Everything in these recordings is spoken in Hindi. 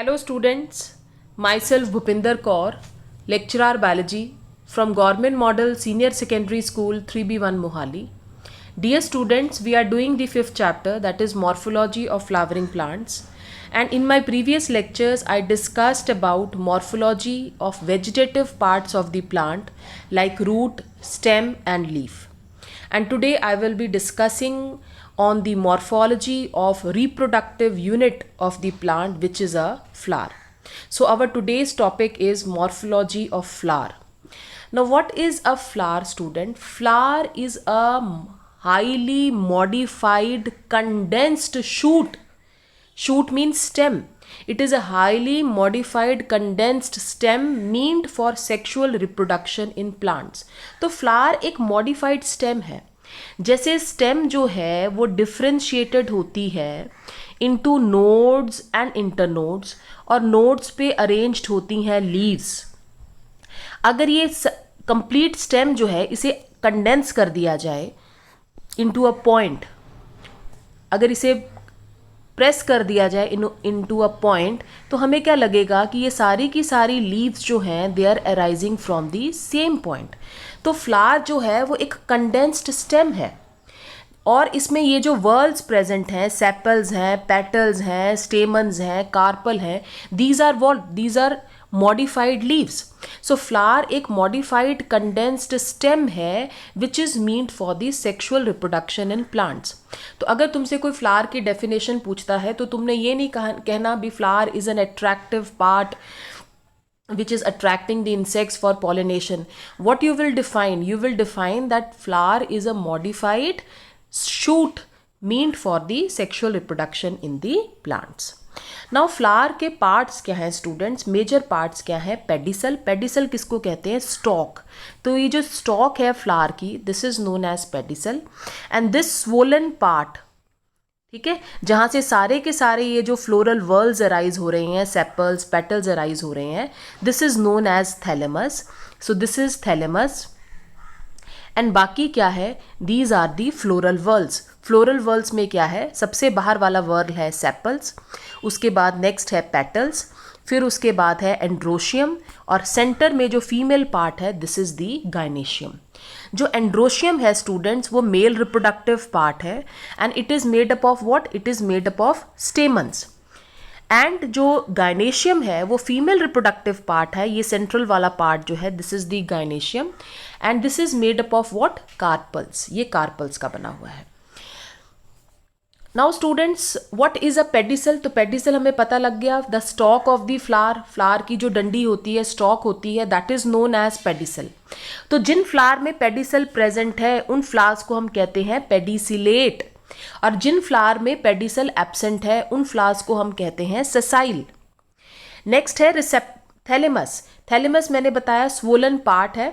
Hello students, myself Bhupinder Kaur, lecturer biology from Government Model Senior Secondary School 3B1 Mohali. Dear students, we are doing the fifth chapter, that is morphology of flowering plants, and in my previous lectures I discussed about morphology of vegetative parts of the plant like root, stem and leaf. And today I will be discussing on the morphology of reproductive unit of the plant, which is a flower. So our today's topic is morphology of flower. Now what is a flower, student? Flower is a highly modified condensed shoot. Shoot means stem. It is a highly modified condensed stem meant for sexual reproduction in plants. तो फ्लावर एक modified stem है. जैसे स्टेम जो है वो डिफ्रेंशिएटेड होती है इनटू नोड्स एंड इंटरनोड्स और नोड्स पे अरेंज्ड होती हैं लीव्स. अगर ये कंप्लीट स्टेम जो है इसे कंडेंस कर दिया जाए इनटू अ पॉइंट, अगर इसे प्रेस कर दिया जाए इनटू अ पॉइंट, तो हमें क्या लगेगा कि ये सारी की सारी लीव्स जो हैं they are arising from the same point. तो फ्लावर जो है वो एक कंडेंस्ड स्टेम है और इसमें ये जो वर्ल्स प्रेजेंट हैं, सेपल्स हैं, पेटल्स हैं, स्टेमन्स हैं, कार्पल हैं, these are modified leaves. So flower एक मॉडिफाइड कंडेंस्ड स्टेम है which is meant for the sexual reproduction in plants. तो अगर तुमसे कोई फ्लावर की डेफिनेशन पूछता है तो तुमने ये नहीं कहना भी flower is an attractive part which is attracting the insects for pollination. What you will define? You will define that flower is a modified shoot meant for the sexual reproduction in the plants. Now flower के parts क्या हैं students? Major parts क्या हैं? Pedicel. Pedicel किसको कहते हैं? Stalk. तो ये जो stalk है flower की, this is known as pedicel. And this swollen part, ठीक है, जहाँ से सारे के सारे ये जो फ्लोरल वर्ल्स अराइज हो रहे हैं, सेपल्स, पेटल्स अराइज हो रहे हैं, this is known as thalamus. So this is thalamus. And बाकी क्या है? These are the floral whorls. Floral whorls में क्या है? सबसे बाहर वाला वर्ल है सेपल्स, उसके बाद नेक्स्ट है पेटल्स, फिर उसके बाद है एंड्रोशियम और सेंटर में जो फीमेल पार्ट है दिस इज दी गाइनेशियम. जो एंड्रोशियम है स्टूडेंट्स वो मेल रिप्रोडक्टिव पार्ट है and it is made up of what? It is made up of stamens. And जो गाइनेशियम है वो फीमेल रिप्रोडक्टिव पार्ट है. ये सेंट्रल वाला पार्ट जो है this is the gynoecium and this is made up of what? Carpels. ये कार्पल्स का बना हुआ है. Now students what is a pedicel? तो पेडिसल हमें पता लग गया, the stalk of the flower. Flower की जो डंडी होती है, स्टॉक होती है, that is known as pedicel. तो जिन फ्लावर में पेडिसल प्रेजेंट है उन फ्लावर्स को हम कहते हैं पेडिसिलेट और जिन फ्लावर में पेडिसल एब्सेंट है उन फ्लावर्स को हम कहते हैं सेसाइल. नेक्स्ट है थैलेमस. थैलेमस मैंने बताया स्वोलन पार्ट है.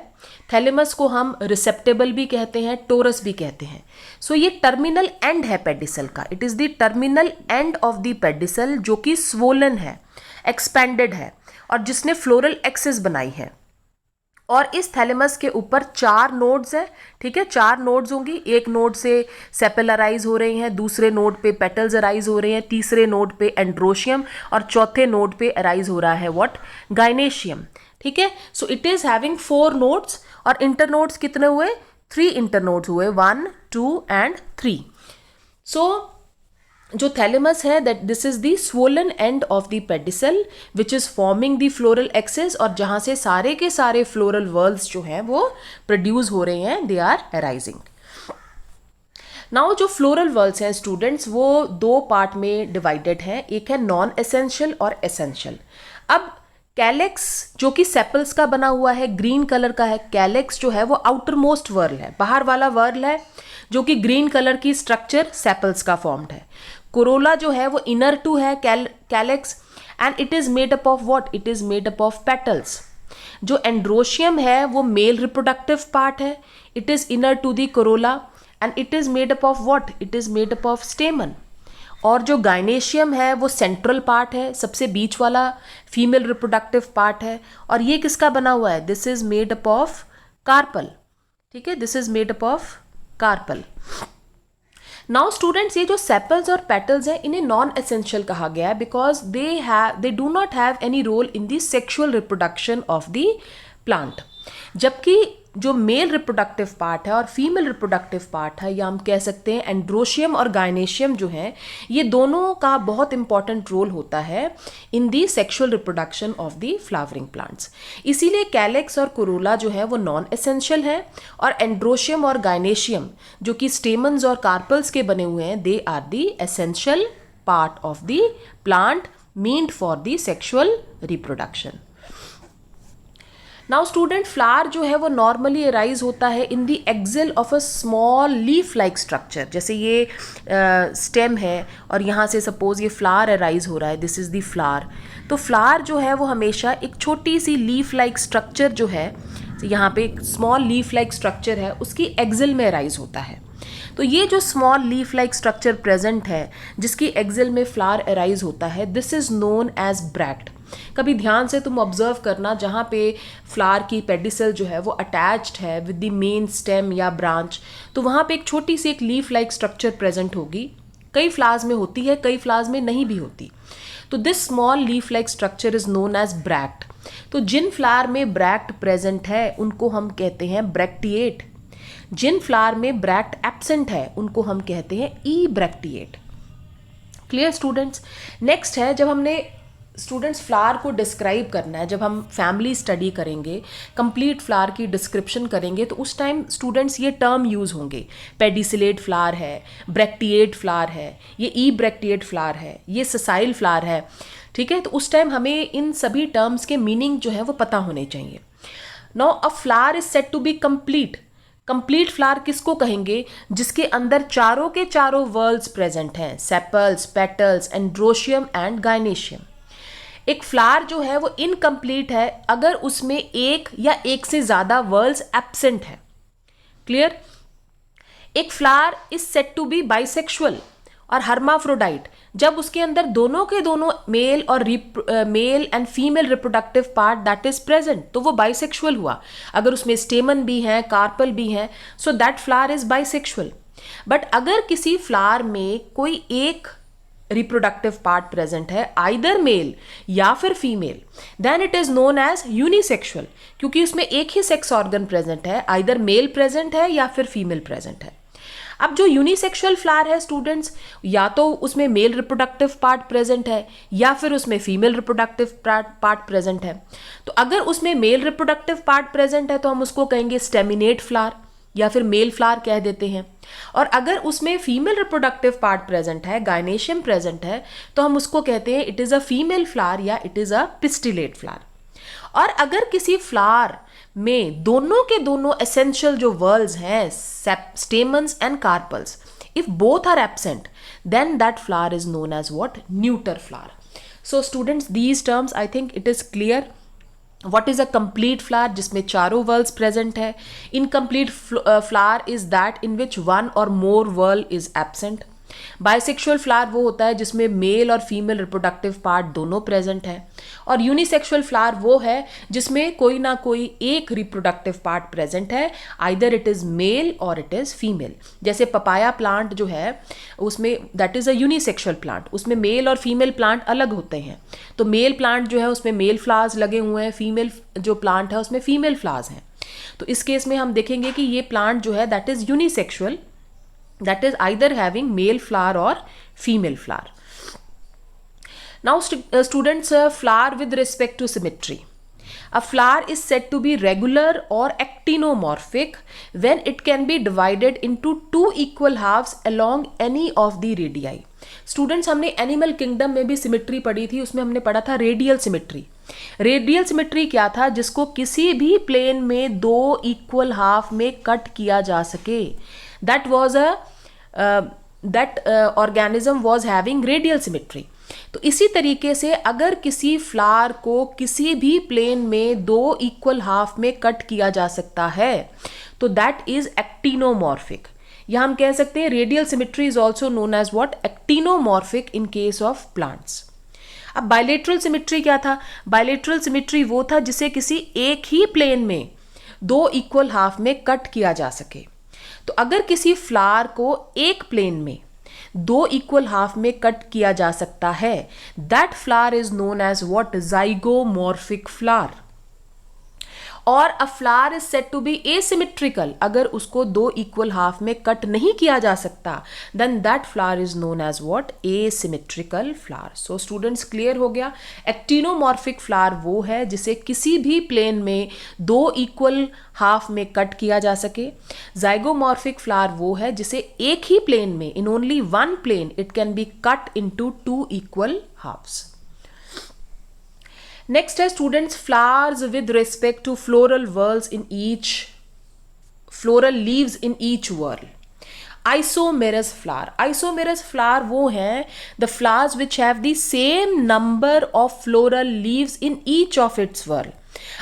थैलेमस को हम रिसेप्टेबल भी कहते हैं, टोरस भी कहते हैं. सो ये टर्मिनल एंड है पेडिसल का. It is the terminal end of the pedicel जो कि स्वोलन है, एक्सपेंडेड है और जिसने फ्लोरल एक्सिस बनाई है. और इस थैलेमस के ऊपर 4 नोड्स हैं. ठीक है, 4 नोड्स होंगी. एक नोड से सेपल अराइज हो रही हैं, दूसरे नोड पे पेटल्स अराइज हो रहे हैं, तीसरे नोड पे एंड्रोशियम और चौथे नोड पे अराइज हो रहा है व्हाट? गाइनेशियम. ठीक है, so it is having 4 nodes और इंटरनोड्स कितने हुए? 3 इंटरनोड्स हुए, 1, 2 एंड 3. सो जो थैलेमस है that this is the swollen end of the pedicel which is forming the floral axis और जहाँ से सारे के सारे फ्लोरल वर्ल्स जो हैं वो प्रोड्यूस हो रहे हैं, दे आर अराइजिंग. नाउ जो फ्लोरल वर्ल्स हैं स्टूडेंट्स वो 2 पार्ट में डिवाइडेड हैं. एक है नॉन एसेंशियल और एसेंशियल. अब कैलेक्स जो कि सेपल्स का बना हुआ है, ग्रीन कलर का है. कैलेक्स जो है वो आउटर मोस्ट वर्ल है, बाहर वाला वर्ल है जो कि ग्रीन कलर की स्ट्रक्चर सेपल्स का फॉर्म्ड है. कोरोला जो है वो इनर टू है calyx and it is made up of what? It is made up of petals. जो एंड्रोशियम है वो मेल रिप्रोडक्टिव पार्ट है. It is inner to the corolla and it is made up of what? It is made up of stamen. और जो गाइनेशियम है वो सेंट्रल पार्ट है, सबसे बीच वाला फीमेल रिप्रोडक्टिव पार्ट है. और ये किसका बना हुआ है? This is made up of carpel. ठीक है, this is made up of carpel. Now students, ये जो सेपल्स और पेटल्स हैं इन्हें नॉन एसेंशियल कहा गया है because they do not have any role in the sexual reproduction of the plant. जबकि जो मेल रिप्रोडक्टिव पार्ट है और फीमेल रिप्रोडक्टिव पार्ट है, या हम कह सकते हैं एंड्रोशियम और गायनेशियम जो है, ये दोनों का बहुत इंपॉर्टेंट रोल होता है in the sexual reproduction of the flowering plants. इसीलिए कैलेक्स और कोरोला जो है वो नॉन एसेंशियल है, और एंड्रोशियम और गायनेशियम जो कि स्टेमन्स और कार्पल्स के बने हुए हैं, they are the essential part of the plant meant for the sexual reproduction. Now student, flower जो है वो नॉर्मली अराइज होता है in the axil of a small leaf like structure. जैसे ये स्टेम है और यहाँ से सपोज ये फ्लावर अराइज हो रहा है, दिस इज़ दी फ्लावर। तो फ्लावर जो है वो हमेशा एक छोटी सी लीफ लाइक स्ट्रक्चर जो है, यहाँ पे एक स्मॉल लीफ लाइक स्ट्रक्चर है, उसकी एक्सिल में अराइज होता है। तो ये जो small leaf like structure present है जिसकी एक्सिल में फ्लावर अराइज होता है, this is known as bract. कभी ध्यान से तुम ऑब्जर्व करना, जहाँ पे फ्लावर की पेडिसल जो है वो अटैच्ड है विद द मेन स्टेम या ब्रांच, तो वहाँ पे एक छोटी सी एक लीफ लाइक स्ट्रक्चर प्रेजेंट होगी। कई फ्लावर्स में होती है, कई फ्लावर्स में नहीं भी होती। तो this small leaf like structure is known as bract. तो जिन फ्लावर में ब्रैक्ट प्रेजेंट है उनको हम कहते हैं ब्रैक्टिएट। जिन फ्लावर में ब्रैक्ट एब्सेंट है उनको हम कहते हैं ebracteate. Clear students? Next है, जब हमने स्टूडेंट्स फ्लावर को डिस्क्राइब करना है, जब हम फैमिली स्टडी करेंगे, कंप्लीट फ्लावर की डिस्क्रिप्शन करेंगे, तो उस टाइम स्टूडेंट्स ये टर्म यूज़ होंगे। पेडिसिलेट फ्लावर है, ब्रैक्टिएट फ्लावर है, ये ई ब्रैक्टिएट फ्लावर है, ये ससाइल फ्लावर है। ठीक है, तो उस टाइम हमें इन सभी टर्म्स के मीनिंग जो है वो पता होने चाहिए। Now a flower is said to be complete. Complete flower किसको कहेंगे? जिसके अंदर चारों के चारों वर्ल्स प्रेजेंट हैं, sepals, petals, androecium and gynoecium. एक फ्लावर जो है वो इनकम्प्लीट है अगर उसमें एक या एक से ज़्यादा वर्ल्स एब्सेंट है। क्लियर? एक flower is said to be bisexual और हर्माफ्रोडाइट जब उसके अंदर दोनों के दोनों मेल और male and female reproductive part that is present, तो वो बाइसेक्सुअल हुआ। अगर उसमें स्टेमन भी है, कार्पल भी है, so that flower is bisexual. But अगर किसी फ्लावर में कोई एक रिप्रोडक्टिव पार्ट प्रेजेंट है, आइदर मेल या फिर female, then it is known as unisexual, क्योंकि उसमें एक ही सेक्स ऑर्गन प्रेजेंट है, आइदर मेल प्रेजेंट है या फिर फीमेल प्रेजेंट है। अब जो यूनिसेक्सुअल फ्लावर है स्टूडेंट्स, या तो उसमें मेल रिप्रोडक्टिव पार्ट प्रेजेंट है या फिर उसमें फीमेल रिप्रोडक्टिव पार्ट प्रेजेंट है। तो अगर उसमें मेल रिप्रोडक्टिव पार्ट प्रेजेंट है तो हम उसको कहेंगे स्टेमिनेट फ्लावर या फिर मेल फ्लावर कह देते हैं। और अगर उसमें फीमेल रिप्रोडक्टिव पार्ट प्रेजेंट है, गायनेशियम प्रेजेंट है, तो हम उसको कहते हैं it is a female flower या it is a pistillate flower. और अगर किसी फ्लावर में दोनों के दोनों एसेंशियल जो वर्ल्स हैं, stamens and carpels, if both are absent, then that flower is known as what? Neuter flower. So students, these terms I think it is clear. What is a complete flower? जिसमें चारों वर्ल्स प्रेजेंट है। Incomplete flower is that in which one or more whorl is absent. Bisexual flower वो होता है जिसमें मेल और फीमेल रिप्रोडक्टिव पार्ट दोनों प्रेजेंट है। और यूनिसेक्सुअल फ्लावर वो है जिसमें कोई ना कोई एक रिप्रोडक्टिव पार्ट प्रेजेंट है, आइदर इट इज़ मेल और इट इज़ फीमेल। जैसे पपाया प्लांट जो है उसमें that is a unisexual plant, उसमें मेल और फीमेल प्लांट अलग होते हैं। तो मेल प्लांट जो है उसमें मेल फ्लावर्स लगे हुए हैं, फीमेल जो प्लांट है उसमें फीमेल फ्लावर्स हैं। तो इस केस में हम देखेंगे कि ये प्लांट जो है that is unisexual, that is either having male flower or female flower. Now students, flower with respect to symmetry. A flower is said to be regular or actinomorphic when it can be divided into two equal halves along any of the radii. Students, हमने एनिमल किंगडम में भी सिमिट्री पढ़ी थी, उसमें हमने पढ़ा था रेडियल सिमिट्री। रेडियल सिमिट्री क्या था? जिसको किसी भी प्लेन में दो इक्वल हाफ में कट किया जा सके। That was that organism was having radial symmetry. तो इसी तरीके से अगर किसी फ्लावर को किसी भी प्लेन में दो इक्वल हाफ में कट किया जा सकता है तो दैट इज एक्टिनोमॉर्फिक। या हम कह सकते हैं radial symmetry is also known as what? Actinomorphic in case of plants. अब बायलेटरल सिमिट्री क्या था? बायलेटरल सिमिट्री वो था जिसे किसी एक ही प्लेन में दो इक्वल हाफ में कट किया जा सके। तो अगर किसी फ्लावर को एक प्लेन में दो इक्वल हाफ में कट किया जा सकता है, that flower is known as what? Zygomorphic flower. और a flower is said to be asymmetrical, अगर उसको दो इक्वल हाफ में कट नहीं किया जा सकता, then that flower is known as what? Asymmetrical flower. So students, clear हो गया? एक्टिनोमॉर्फिक फ्लावर वो है जिसे किसी भी प्लेन में दो इक्वल हाफ में कट किया जा सके। ज़ाइगोमॉर्फिक फ्लावर वो है जिसे एक ही प्लेन में, in only one plane, it can be cut into two equal halves. Next है students, flowers with respect to floral leaves in each whorl. Isomerous flower. Isomerous flower वो हैं the flowers which have the same number of floral leaves in each of its whorl.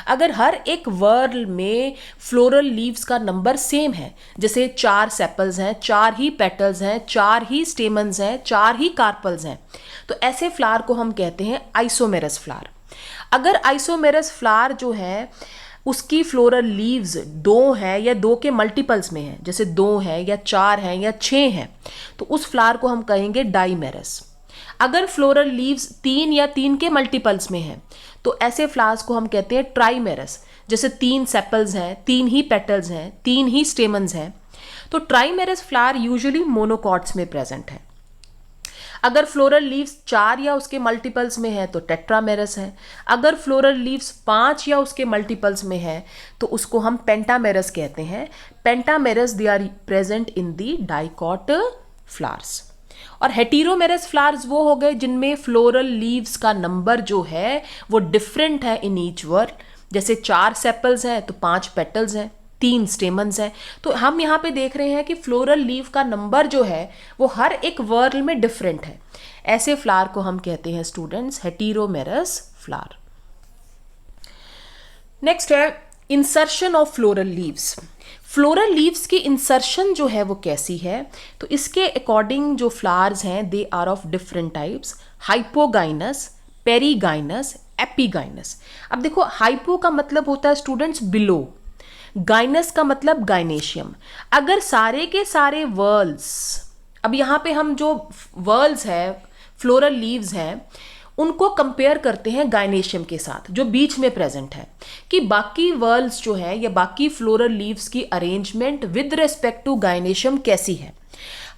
अगर हर एक वर्ल में फ्लोरल लीव्स का नंबर सेम है, जैसे 4 सेपल्स हैं, 4 ही पेटल्स हैं, 4 ही स्टेमन्स हैं, 4 ही कार्पल्स हैं, तो ऐसे फ्लावर को हम कहते हैं आइसोमेरस फ्लावर। अगर आइसोमेरस फ्लावर जो है उसकी फ्लोरल लीव्स 2 है या 2 के मल्टीपल्स में है, जैसे 2 है या 4 है या 6 है, तो उस फ्लावर को हम कहेंगे डाइमेरस। अगर फ्लोरल लीव्स 3 या 3 के मल्टीपल्स में है, तो ऐसे फ्लावर्स को हम कहते हैं ट्राइमेरस, जैसे 3 सेपल्स हैं, 3 ही पेटल्स हैं, 3 ही स्टेमन्स हैं। तो ट्राइमेरस फ्लावर यूजुअली मोनोकॉट्स में प्रेजेंट है। अगर फ्लोरल लीव्स 4 या उसके मल्टीपल्स में है तो टेट्रामेरस है। अगर फ्लोरल लीव्स 5 या उसके मल्टीपल्स में है तो उसको हम पेंटामेरस कहते हैं। Pentamerous they are present in the dicot flowers. और हेटेरोमेरस फ्लावर्स वो हो गए जिनमें फ्लोरल लीव्स का नंबर जो है वो डिफरेंट है इन ईच वर्ल, जैसे 4 सेपल्स हैं तो 5 पेटल्स हैं, 3 स्टेमन्स हैं। तो हम यहाँ पे देख रहे हैं कि फ्लोरल लीव का नंबर जो है वो हर एक वर्ल में डिफरेंट है। ऐसे फ्लावर को हम कहते हैं स्टूडेंट्स हेटेरोमेरस फ्लावर। नेक्स्ट है insertion of floral leaves. Floral leaves की इंसर्शन जो है वो कैसी है, तो इसके अकॉर्डिंग जो फ्लावर्स हैं they are of different types, hypogynous, perigynous, epigynous. अब देखो, हाइपो का मतलब होता है स्टूडेंट्स बिलो, गाइनस का मतलब गाइनेशियम। अगर सारे के सारे वर्ल्स, अब यहाँ पे हम जो वर्ल्स है फ्लोरल लीव्स हैं उनको कंपेयर करते हैं गाइनेशियम के साथ जो बीच में प्रेजेंट है, कि बाकी वर्ल्स जो है या बाकी फ्लोरल लीव्स की arrangement with respect to gynoecium कैसी है।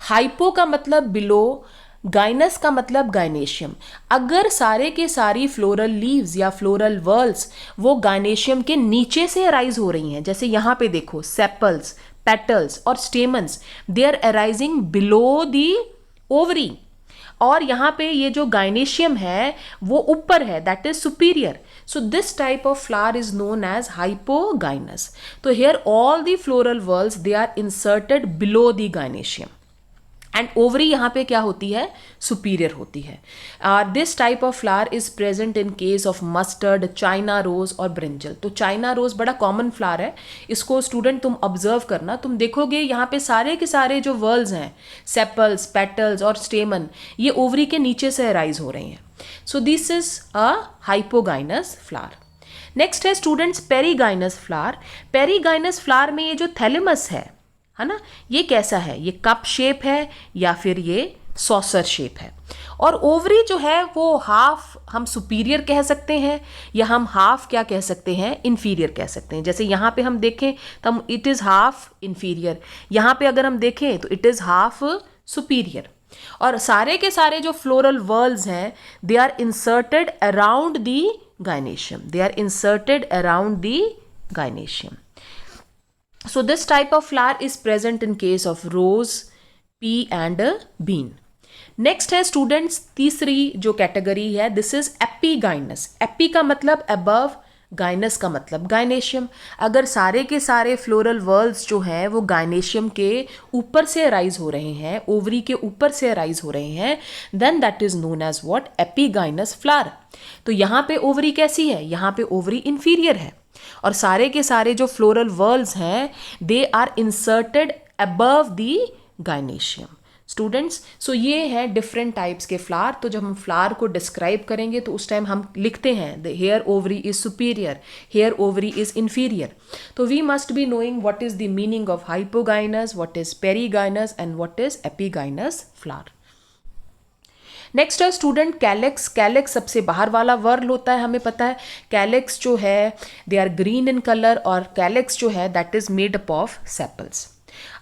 हाइपो का मतलब बिलो, गाइनस का मतलब गाइनेशियम। अगर सारे के सारी फ्लोरल लीव्स या फ्लोरल वर्ल्स वो गाइनेशियम के नीचे से अराइज हो रही हैं, जैसे यहाँ पे देखो सेपल्स, पेटल्स और stamens, they are arising below the ovary, और यहाँ पे ये जो गाइनेशियम है वो ऊपर है, that is superior. So this type of flower is known as hypogynous. तो here all the floral whorls they are inserted below the gynoecium, and ovary यहाँ पे क्या होती है, सुपीरियर होती है। This type of flower is present in case of mustard, China rose और ब्रिंजल। तो चाइना रोज बड़ा कॉमन फ्लावर है, इसको स्टूडेंट तुम ऑब्जर्व करना, तुम देखोगे यहाँ पे सारे के सारे जो वर्ल्स हैं, सेपल्स, पेटल्स और स्टेमन, ये ओवरी के नीचे से अराइज हो रही हैं। So this is a hypogynous flower. Next है students perigynous flower. Perigynous flower में ये जो थैलेमस है ना, ये कैसा है, ये कप शेप है या फिर ये सॉसर शेप है, और ओवरी जो है वो हाफ हम सुपीरियर कह सकते हैं या हम हाफ क्या कह सकते हैं, इन्फीरियर कह सकते हैं। जैसे यहाँ पे हम देखें तो इट इज़ हाफ इन्फीरियर, यहाँ पे अगर हम देखें तो इट इज़ हाफ सुपीरियर। और सारे के सारे जो फ्लोरल वर्ल्स हैं they are inserted around the gynoecium, they are inserted around the gynoecium. So this type of flower is present in case of rose, pea and bean. Next है students तीसरी जो कैटेगरी है, this is epigynous. Epi का मतलब above, गाइनस का मतलब गाइनेशियम। अगर सारे के सारे फ्लोरल वर्ल्स जो हैं वो गाइनेशियम के ऊपर से अराइज हो रहे हैं, ओवरी के ऊपर से अराइज हो रहे हैं, then that is known as what, epigynous flower. तो यहाँ पे ओवरी कैसी है, यहाँ पे ओवरी इंफीरियर है, और सारे के सारे जो फ्लोरल वर्ल्स हैं they are inserted above the gynoecium. Students, so ये है डिफरेंट टाइप्स के फ्लावर। तो जब हम फ्लावर को डिस्क्राइब करेंगे तो उस टाइम हम लिखते हैं the here ovary is superior, here ovary is inferior. तो we must be knowing what is the meaning of hypogynous, what is perigynous and what is epigynous flower. Next है स्टूडेंट कैलेक्स। कैलेक्स सबसे बाहर वाला वर्ल होता है, हमें पता है। कैलेक्स जो है they are green in colour, और कैलेक्स जो है that is made up of sepals.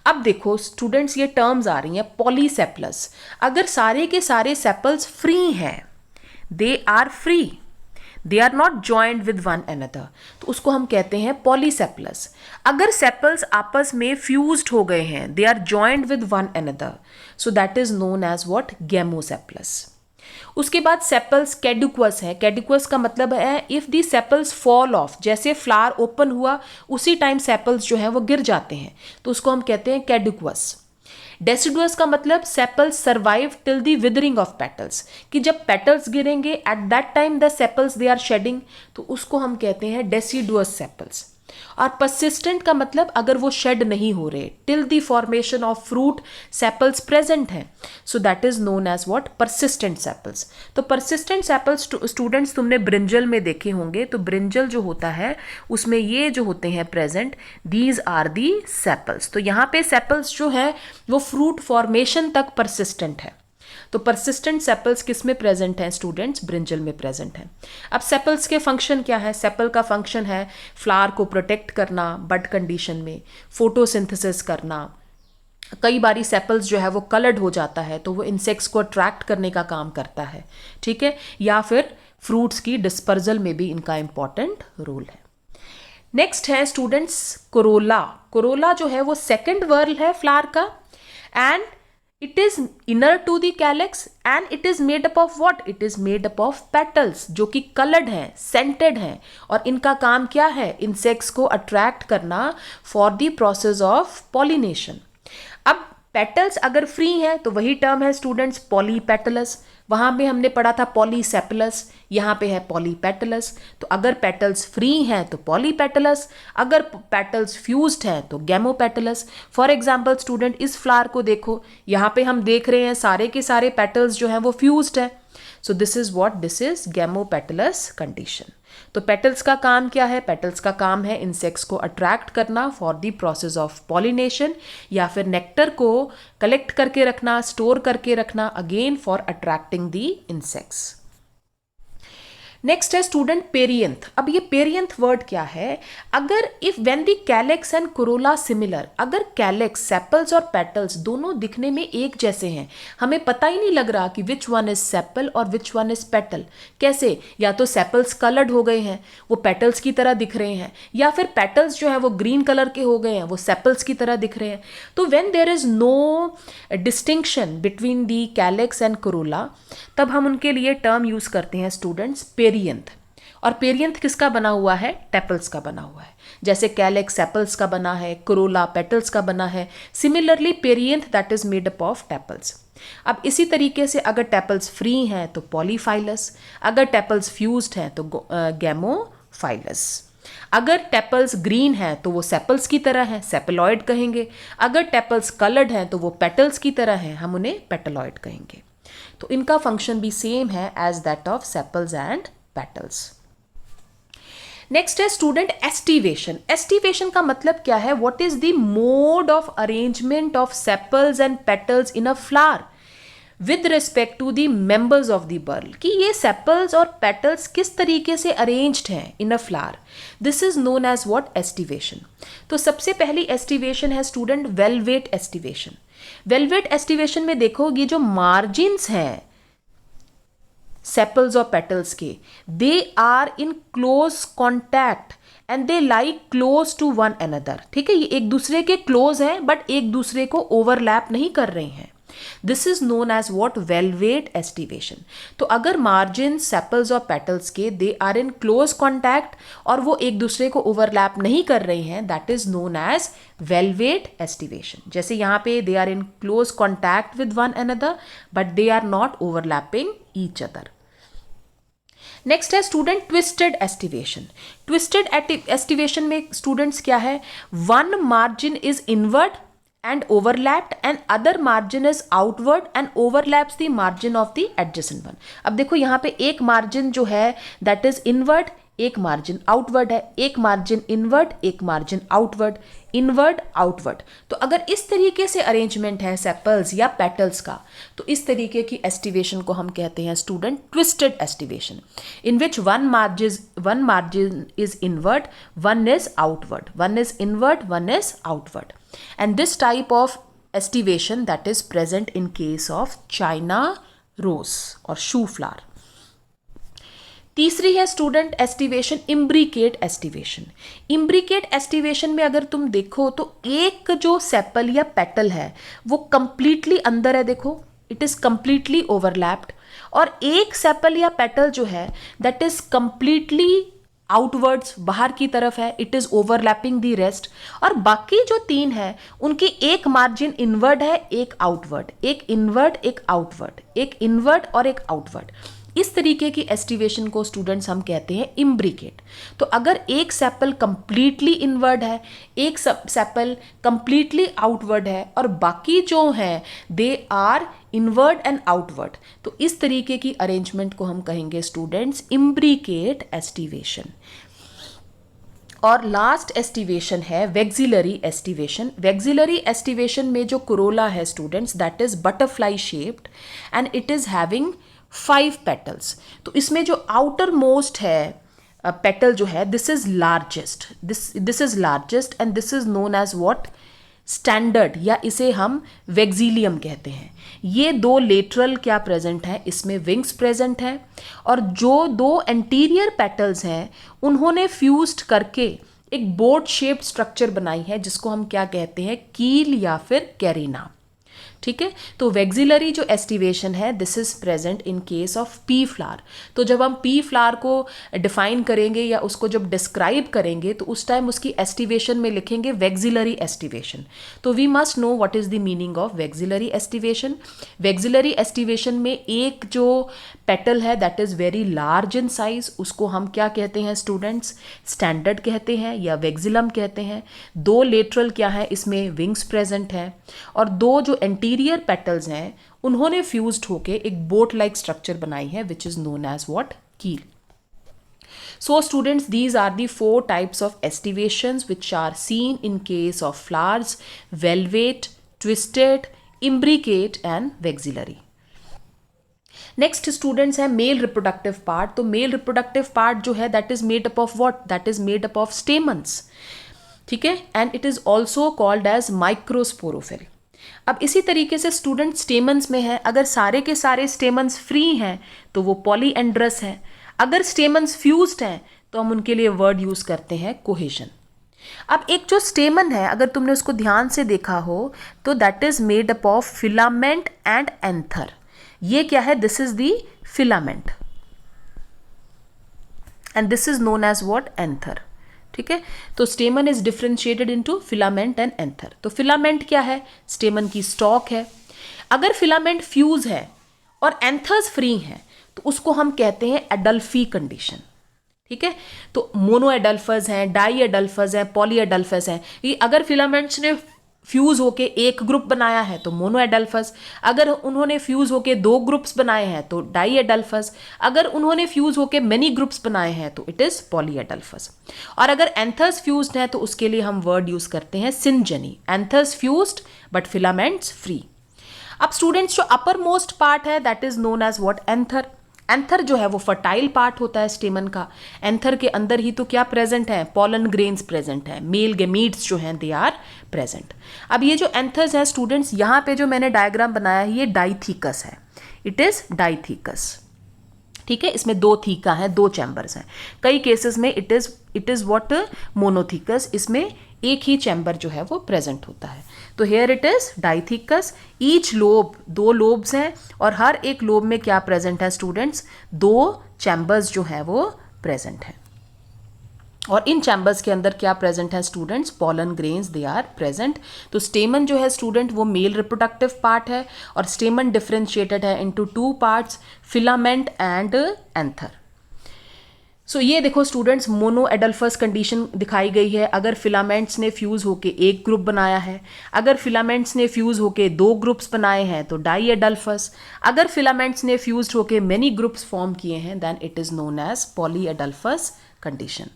अब देखो स्टूडेंट्स, ये टर्म्स आ रही हैं पॉलीसेपलस। अगर सारे के सारे सेपल्स फ्री हैं, they are free, they are not joint with one another, तो उसको हम कहते हैं पॉलीसेपलस। अगर सेपल्स आपस में फ्यूज्ड हो गए हैं, they are joint with one another, so that is known as what, gamosepalous. उसके बाद सेपल्स कैडुक्वस है। कैडुक्वस का मतलब है if the sepals fall off, जैसे फ्लावर ओपन हुआ उसी टाइम सेपल्स जो है वो गिर जाते हैं, तो उसको हम कहते हैं कैडुक्वस। डेसिडुअस का मतलब sepals survive till the withering of petals, कि जब पेटल्स गिरेंगे at that time the sepals they are shedding, तो उसको हम कहते हैं डेसिडुअस सेपल्स। और परसिस्टेंट का मतलब अगर वो शेड नहीं हो रहे, till the formation of fruit sepals present हैं, so that is known as what, persistent sepals. तो परसिस्टेंट सेपल्स स्टूडेंट्स तुमने ब्रिंजल में देखे होंगे, तो ब्रिंजल जो होता है उसमें ये जो होते हैं present, these are the sepals. तो यहाँ पे सेपल्स जो है वो फ्रूट फॉर्मेशन तक परसिस्टेंट है। तो परसिस्टेंट सेपल्स किस में प्रेजेंट हैं स्टूडेंट्स, ब्रिंजल में प्रेजेंट हैं। अब सेपल्स के फंक्शन क्या है? सेपल का फंक्शन है फ्लावर को प्रोटेक्ट करना बड कंडीशन में, फोटोसिंथेसिस करना। कई बारी सेपल्स जो है वो कलर्ड हो जाता है, तो वो इंसेक्ट्स को अट्रैक्ट करने का काम करता है, ठीक है, या फिर फ्रूट्स की डिस्पर्जल में भी इनका इंपॉर्टेंट रोल है। नेक्स्ट है स्टूडेंट्स कोरोला। कोरोला जो है वो सेकेंड वर्ल है फ्लावर का, and it is inner to the calyx and it is made up of what? It is made up of petals जो कि colored हैं, scented हैं, और इनका काम क्या है? insects को attract करना for the process of pollination। अब पेटल्स अगर फ्री हैं तो वही टर्म है स्टूडेंट्स पॉलीपेटलस। वहाँ पे हमने पढ़ा था पॉलीसेपलस, यहाँ पे है पॉलीपेटलस। तो अगर पेटल्स फ्री हैं तो पॉलीपेटलस, अगर पेटल्स फ्यूज्ड हैं तो गैमोपेटलस। फॉर एग्जांपल स्टूडेंट इस फ्लावर को देखो, यहाँ पे हम देख रहे हैं सारे के सारे पेटल्स जो हैं वो फ्यूज्ड है। So this is what, this is gamopetalous condition. तो पेटल्स का काम क्या है? पेटल्स का काम है इंसेक्ट्स को अट्रैक्ट करना for the process of pollination, या फिर नेक्टर को कलेक्ट करके रखना, स्टोर करके रखना, again for attracting the insects. Next है स्टूडेंट पेरियंथ। अब ये पेरियंथ वर्ड क्या है? अगर if when the calyx and Corolla similar, अगर कैलेक्स सेपल्स और पेटल्स दोनों दिखने में एक जैसे हैं, हमें पता ही नहीं लग रहा कि विच वन इज सेपल और विच वन इज पेटल। कैसे? या तो सेपल्स कलर्ड हो गए हैं, वो पेटल्स की तरह दिख रहे हैं, या फिर पेटल्स जो है वो ग्रीन कलर के हो गए हैं, वो सेपल्स की तरह दिख रहे हैं। तो when there is no distinction between the calyx and corolla, तब हम उनके लिए टर्म यूज करते हैं स्टूडेंट्स पेरियंथ। और पेरियंथ किसका बना हुआ है? टेपल्स का बना हुआ है। जैसे कैलेक्स सेपल्स का बना है, कोरोला पेटल्स का बना है, similarly perianth that is made up of tepals. अब इसी तरीके से अगर टेपल्स फ्री हैं तो पॉलीफाइलस, अगर टेपल्स फ्यूज्ड हैं तो गैमोफाइलस। अगर टेपल्स ग्रीन हैं तो वो सेपल्स की तरह हैं, सेपलॉइड कहेंगे। अगर टेपल्स कलर्ड हैं तो वो पेटल्स की तरह हैं, हम उन्हें पेटलॉइड कहेंगे। तो इनका फंक्शन भी सेम है as that of sepals and petals. Next है स्टूडेंट एस्टिवेशन। एस्टिवेशन का मतलब क्या है? What is the mode of arrangement of sepals and petals in a flower with respect to the members of the whorl, कि ये सेपल्स और पेटल्स किस तरीके से अरेंज्ड हैं in a flower. This is known as what, aestivation. तो सबसे पहली एस्टिवेशन है student valvate aestivation. Valvate aestivation में देखो ये जो मार्जिन्स हैं सेपल्स और पेटल्स के, they are in close contact and they lie close to one another. ठीक है, ये एक दूसरे के क्लोज हैं बट एक दूसरे को ओवरलैप नहीं कर रहे हैं। This is known as what, valvate aestivation. तो अगर मार्जिन सेपल्स और पेटल्स के they are in close contact और वो एक दूसरे को ओवरलैप नहीं कर रहे हैं, that is known as valvate aestivation. जैसे यहाँ पे they are in close contact with one another but they are not overlapping each other. Next है student twisted aestivation. Twisted aestivation में स्टूडेंट्स क्या है? One margin is inward and overlapped and other margin is outward and overlaps the margin of the adjacent one. अब देखो यहाँ पे एक मार्जिन जो है that is inward, एक मार्जिन आउटवर्ड है, एक मार्जिन इनवर्ड, एक मार्जिन आउटवर्ड, इनवर्ड आउटवर्ड. तो अगर इस तरीके से अरेंजमेंट है सेपल्स या पेटल्स का, तो इस तरीके की एस्टिवेशन को हम कहते हैं student twisted aestivation, in which one margin is inward, one is outward, one is inward, one is outward. And this type of estivation that is present in case of China rose or shoe flower. तीसरी है student aestivation imbricate aestivation. Imbricate aestivation में अगर तुम देखो तो एक जो सेपल या पेटल है वो कंप्लीटली अंदर है, देखो इट इज कंप्लीटली ओवरलैप्ड, और एक सेपल या पेटल जो है दैट इज कंप्लीटली आउटवर्ड्स, बाहर की तरफ है, it is overlapping the rest. और बाकी जो तीन है उनकी एक मार्जिन इनवर्ड है, एक आउटवर्ड, एक इनवर्ड, एक आउटवर्ड, एक इनवर्ड और एक आउटवर्ड. इस तरीके की एस्टिवेशन को स्टूडेंट्स हम कहते हैं इम्ब्रिकेट. तो अगर एक सेपल कंप्लीटली इनवर्ड है, एक सेपल कंप्लीटली आउटवर्ड है और बाकी जो हैं they are inward and outward, तो इस तरीके की अरेंजमेंट को हम कहेंगे स्टूडेंट्स इम्ब्रिकेट एस्टिवेशन. और लास्ट एस्टिवेशन है वेक्सिलरी एस्टिवेशन. वेक्सिलरी एस्टिवेशन में जो कोरोला है students that is butterfly shaped and it is having 5 petals. तो इसमें जो आउटर मोस्ट है पेटल जो है this is largest, this is largest and this is known as what standard, या इसे हम वेक्सिलियम कहते हैं. ये दो लेटरल क्या प्रेजेंट है, इसमें विंग्स प्रेजेंट हैं, और जो दो एंटीरियर पेटल्स हैं उन्होंने फ्यूज्ड करके एक बोट शेप्ड स्ट्रक्चर बनाई है जिसको हम क्या कहते हैं, कील या फिर कैरिना. ठीक है, तो वेक्सिलरी जो एस्टिवेशन है this is present in case of P flower. तो जब हम पी फ्लावर को डिफाइन करेंगे या उसको जब डिस्क्राइब करेंगे तो उस टाइम उसकी एस्टिवेशन में लिखेंगे वेक्सिलरी एस्टिवेशन. तो we must know what is the meaning of vexillary aestivation. Vexillary aestivation में एक जो पेटल है that is very large in size, उसको हम क्या कहते हैं स्टूडेंट्स, स्टैंडर्ड कहते हैं या वेक्सिलम कहते हैं. दो लेटरल क्या है, इसमें विंग्स प्रेजेंट है, और दो जो एंटीरियर पेटल्स हैं उन्होंने फ्यूज्ड होके एक बोट लाइक स्ट्रक्चर बनाई है which is known as what, keel. So students, these are the 4 types of estivations which are seen in case of flowers: velvet, twisted, imbricate and vexillary. Next students है मेल रिप्रोडक्टिव पार्ट. तो मेल रिप्रोडक्टिव पार्ट जो है that is made up of what, that is made up of stamens. ठीक है, and it is also called as microsporophyll. अब इसी तरीके से स्टूडेंट स्टेमन्स में है, अगर सारे के सारे स्टेमन्स फ्री हैं तो वो पॉलीएंड्रस हैं. अगर स्टेमन्स फ्यूज्ड हैं तो हम उनके लिए वर्ड यूज करते हैं कोहेशन. अब एक जो स्टेमन है अगर तुमने उसको ध्यान से देखा हो तो that is made up of filament and anther. ये क्या है, this is the filament and this is known as what, anther. ठीक है, तो stamen is differentiated into filament and anther. तो फिलामेंट क्या है, स्टेमन की स्टॉक है. अगर फिलामेंट फ्यूज है और एंथर्स फ्री हैं तो उसको हम कहते हैं एडल्फी कंडीशन. ठीक है, तो मोनो एडल्फस हैं, डाई एडल्फस हैं, पॉली एडल्फस हैं. ये अगर फिलामेंट्स ने फ्यूज होके एक ग्रुप बनाया है तो मोनो एडल्फस, अगर उन्होंने फ्यूज होके 2 ग्रुप्स बनाए हैं तो डाई एडल्फस, अगर उन्होंने फ्यूज होके मेनी ग्रुप्स बनाए हैं तो इट इज पॉली एडल्फस. और अगर एंथर्स फ्यूज्ड हैं तो उसके लिए हम वर्ड यूज करते हैं सिंजनी. Anthers fused but filaments free. अब स्टूडेंट्स जो अपर मोस्ट पार्ट है that is known as what, anther. Anther जो है वो फर्टाइल पार्ट होता है स्टेमन का. एंथर के अंदर ही तो क्या प्रेजेंट है, पॉलन ग्रेन्स प्रेजेंट है, मेल गेमीट्स जो हैं दे आर प्रेजेंट. अब ये जो एंथर्स हैं स्टूडेंट्स, यहाँ पे जो मैंने डायग्राम बनाया है ये डाइथीकस है, इट इज डाइथीकस. ठीक है, इसमें 2 थीका हैं, 2 चैम्बर्स हैं. कई केसेस में इट इज व्हाट, मोनोथीकस, इसमें एक ही चैम्बर जो है वो प्रेजेंट होता है. तो here it is dithecous. Each lobe, 2 lobes हैं और हर एक लोब में क्या प्रेजेंट है स्टूडेंट्स, 2 चैम्बर्स जो है वो प्रेजेंट हैं. और इन चैम्बर्स के अंदर क्या प्रेजेंट है students, pollen grains they are present. तो स्टेमन जो है स्टूडेंट वो मेल रिप्रोडक्टिव पार्ट है और स्टेमन डिफरेंशिएटेड है into 2 parts, filament and anther. So ये देखो स्टूडेंट्स, मोनो एडल्फस कंडीशन दिखाई गई है। अगर फिलामेंट्स ने फ्यूज होके एक ग्रुप बनाया है, अगर फिलामेंट्स ने फ्यूज होके दो ग्रुप्स बनाए हैं तो डाई एडल्फस, अगर फिलामेंट्स ने फ्यूज होके मेनी ग्रुप्स फॉर्म किए हैं then it is known as polyadelphous condition.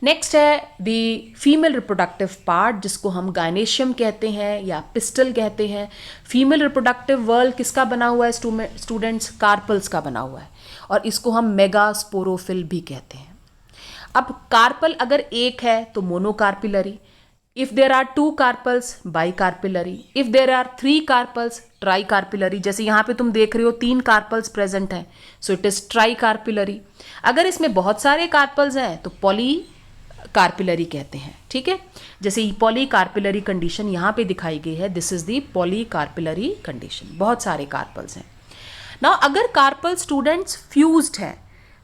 Next है द फीमेल रिप्रोडक्टिव पार्ट, जिसको हम गायनेशियम कहते हैं या पिस्टल कहते हैं। फीमेल रिप्रोडक्टिव वर्ल्ड किसका बना हुआ है स्टूडेंट्स? कार्पल्स का बना हुआ है, और इसको हम मेगास्पोरोफिल भी कहते हैं। अब कार्पल अगर एक है तो monocarpellary, if there are two carpels bicarpellary, if there are three carpels tricarpellary. जैसे यहाँ पे तुम देख रहे हो 3 कार्पल्स प्रेजेंट हैं, सो इट इज ट्राइकार्पिलरी। अगर इसमें बहुत सारे कार्पल्स हैं तो पॉली कार्पिलरी कहते हैं, ठीक है। जैसे पॉली कार्पिलरी कंडीशन यहाँ पे दिखाई गई है, this is the polycarpellary condition, बहुत सारे कार्पल्स हैं। नाउ अगर कार्पल स्टूडेंट्स फ्यूज्ड हैं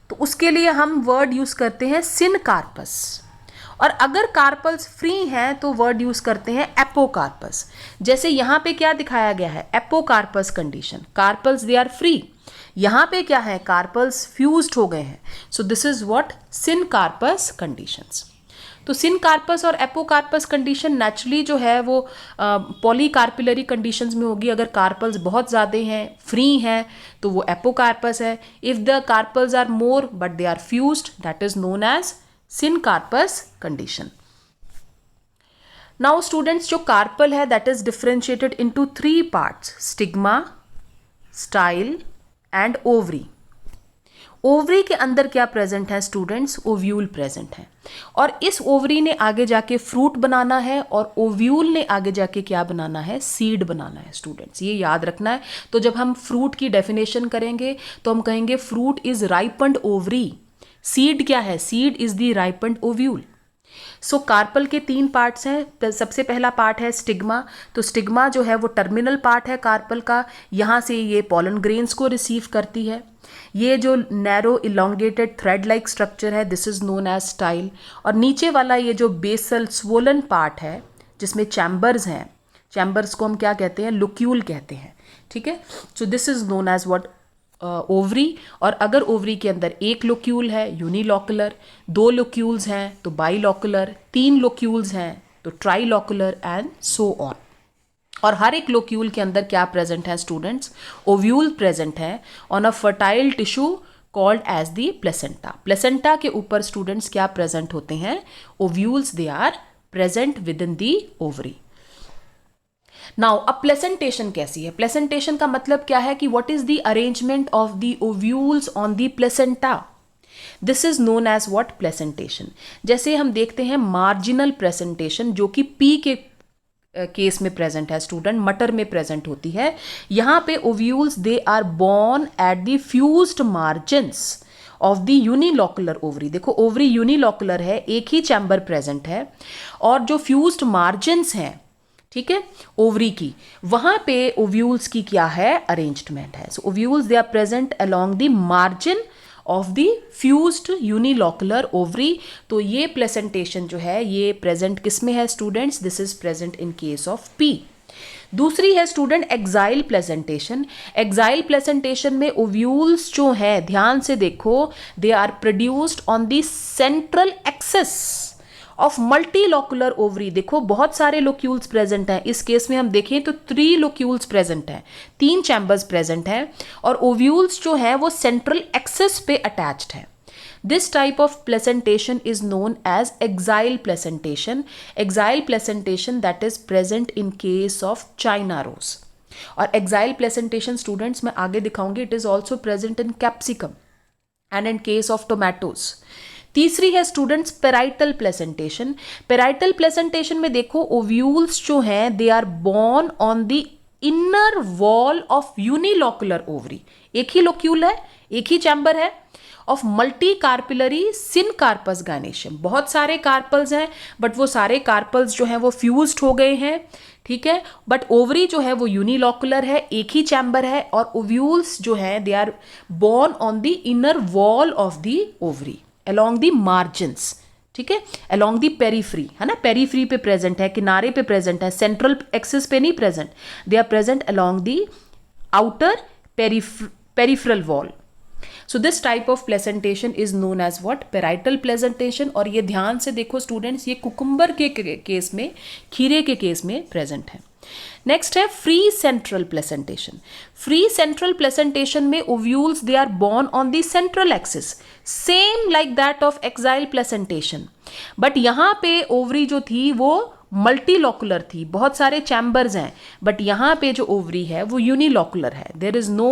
तो उसके लिए हम वर्ड यूज करते हैं सिनकार्पस, और अगर कार्पल्स फ्री हैं तो वर्ड यूज करते हैं एपोकार्पस। जैसे यहाँ पे क्या दिखाया गया है? Apocarpous condition, carpels they are free. यहाँ पे क्या है? कार्पल्स फ्यूज्ड हो गए हैं, so this is what syncarpous conditions. तो सिनकार्पस और एपोकार्पस कंडीशन नेचुरली जो है वो पॉलीकार्पिलरी कंडीशंस में होगी। अगर कार्पल्स बहुत ज़्यादा हैं, फ्री हैं, तो वो एपोकार्पस है। If the carpels are more but they are fused, that is known as syncarpous condition. Now students, जो कार्पल है that is differentiated into 3 parts, stigma, style and ovary. Ovary के अंदर क्या प्रेजेंट है स्टूडेंट्स? ओव्यूल प्रेजेंट है, और इस ओवरी ने आगे जाके फ्रूट बनाना है, और ओव्यूल ने आगे जाके क्या बनाना है? सीड बनाना है स्टूडेंट्स, ये याद रखना है। तो जब हम फ्रूट की डेफिनेशन करेंगे तो हम कहेंगे fruit is ripened ovary. Seed क्या है? Seed is the ripened ovule. So carpel के 3 पार्ट्स हैं। सबसे पहला पार्ट है स्टिग्मा। तो स्टिग्मा जो है वो टर्मिनल पार्ट है कार्पल का, यहाँ से ये पॉलन ग्रेन्स को रिसीव करती है। ये जो narrow elongated thread like structure है, this is known as style. और नीचे वाला ये जो बेसल स्वोलन पार्ट है जिसमें चैम्बर्स हैं, चैम्बर्स को हम क्या कहते हैं? लोक्यूल कहते हैं, ठीक है। So this is known as what ovary. और अगर ओवरी के अंदर एक लोक्यूल है यूनिलॉकुलर, 2 लोक्यूल्स हैं तो बाइलॉकुलर, 3 लोक्यूल्स हैं तो ट्राइलॉकुलर एंड सो ऑन। और हर एक लोक्यूल के अंदर क्या प्रेजेंट है स्टूडेंट्स? ओव्यूल प्रेजेंट है on a fertile tissue called as the placenta. Placenta के ऊपर स्टूडेंट्स क्या प्रेजेंट होते हैं? Ovules, they are present within the ovary. Now अब प्लेसेंटेशन कैसी है? प्लेसेंटेशन का मतलब क्या है कि what is the arrangement of the ovules on the placenta, this is known as what? Placentation. जैसे हम देखते हैं मार्जिनल प्रेजेंटेशन, जो कि पी के केस में प्रेजेंट है स्टूडेंट, मटर में प्रेजेंट होती है। यहाँ पे ovules they are borne at the fused margins of the unilocular ovary. देखो ओवरी यूनिलॉकुलर है, एक ही चैम्बर प्रेजेंट है, और जो फ्यूज्ड मार्जिन्स हैं, ठीक है, ओवरी की, वहां पे ओव्यूल्स की क्या है? अरेंजमेंट है। So ovules they are present along the margin of the fused unilocular ovary. तो ये प्लेसेंटेशन जो है ये प्रेजेंट किस में है students? This is present in case of pea. दूसरी है student axile placentation. Axile placentation में ओव्यूल्स जो है, ध्यान से देखो, they are produced on the central axis of multilocular ovary. देखो बहुत सारे लोक्यूल्स प्रेजेंट हैं, इस केस में हम देखें तो 3 लोक्यूल्स प्रेजेंट हैं, 3 चैम्बर्स प्रेजेंट हैं, और ओव्यूल्स जो है वो सेंट्रल एक्सेस पे अटैच्ड है। This type of placentation is known as axile placentation. Axile placentation that is present in case of China rose. और एक्साइल प्लेसेंटेशन स्टूडेंट्स मैं आगे दिखाऊंगी, it is also present in capsicum and in case of tomatoes. तीसरी है students parietal placentation. Parietal placentation में देखो ओव्यूल्स जो हैं they are borne on the inner wall of unilocular ovary. एक ही लोक्यूल है, एक ही चैम्बर है, ऑफ मल्टी कार्पिलरी सिनकार्पस गायनेशियम। बहुत सारे कार्पल्स हैं बट वो सारे कार्पल्स जो हैं वो फ्यूज्ड हो गए हैं, ठीक है, बट ओवरी जो है वो यूनिलॉकुलर है, एक ही चैम्बर है, और ओव्यूल्स जो हैं they are borne on the inner wall of the ovary along the margins, ठीक है, along the periphery, है ना, पेरीफ्री पे प्रेजेंट है, किनारे पे प्रेजेंट है, सेंट्रल एक्सिस पे नहीं present, they are present along the outer peripheral wall। So this type of placentation is known as what, parietal placentation. और ये ध्यान से देखो स्टूडेंट्स, ये कुकुम्बर के केस में, खीरे के केस में प्रेजेंट है। नेक्स्ट है free central placentation. Free central placentation में ovules they are borne on the central axis, same like that of axile placentation, but यहाँ पे ओवरी जो थी वो मल्टीलॉकुलर थी, बहुत सारे चैम्बर्स हैं, बट यहाँ पे जो ओवरी है वो यूनिलॉकुलर है, there is no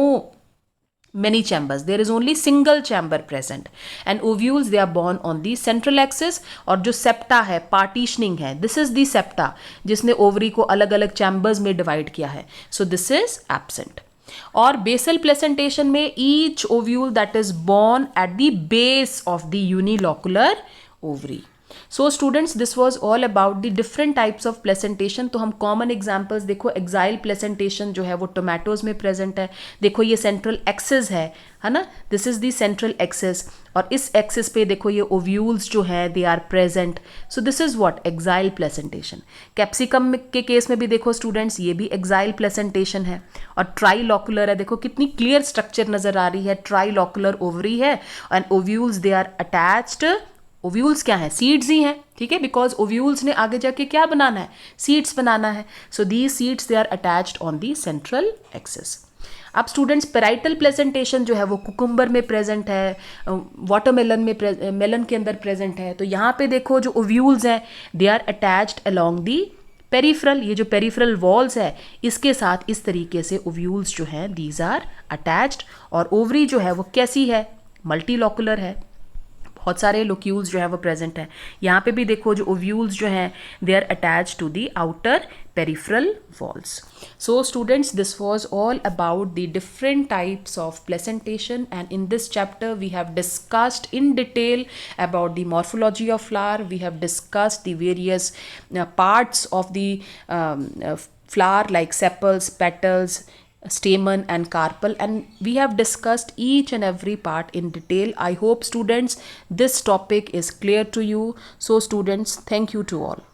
many chambers, there is only single chamber present, and ovules they are born on the central axis। और जो septa है, partitioning है, this is the septa जिसने ovary को अलग अलग chambers में divide किया है, so this is absent। और basal placentation में each ovule that is born at the base of the unilocular ovary। So students, this was all about the different types of placentation. तो हम कॉमन एग्जाम्पल्स देखो, एक्साइल प्लेसेंटेशन जो है वो टोमेटोज में प्रेजेंट है। देखो ये सेंट्रल एक्सिस है ना, this is the central axis, और इस एक्सिस पे देखो ये ओव्यूल्स जो है they are present. So this is what, axile placentation. Capsicum के केस में भी देखो स्टूडेंट्स, ये भी एक्साइल प्लेसेंटेशन है। और ट्राइलॉकुलर है, देखो कितनी क्लियर स्ट्रक्चर नजर आ रही है, ट्राइलॉकुलर ओवरी है and ovules they are attached. Ovules क्या है, सीड्स ही हैं, ठीक है, बिकॉज ओव्यूल्स ने आगे जाके क्या बनाना है, सीड्स बनाना है। So these seeds they are attached on the central axis. अब स्टूडेंट्स, पेराइटल प्लेसेंटेशन जो है वो कुकुम्बर में प्रेजेंट है, वाटरमेलन में, मेलन के अंदर प्रेजेंट है। तो यहाँ पे देखो जो ओव्यूल्स हैं they are attached along the peripheral, ये जो पेरिफेरल वॉल्स है इसके साथ इस तरीके से ओव्यूल्स जो हैं दीज आर अटैच्ड। और ओवरी जो है वो कैसी है, मल्टीलॉकुलर है, बहुत सारे लोक्यूल्स जो है वो प्रेजेंट हैं। यहाँ पे भी देखो जो ओव्यूल्स जो हैं they are attached to the outer peripheral walls। So students, this was all about the different types of placentation, and in this chapter we have discussed in detail about the morphology of flower, we have discussed the various parts of the flower like sepals, petals, stamen and carpel, and we have discussed each and every part in detail. I hope students this topic is clear to you. So students, thank you to all.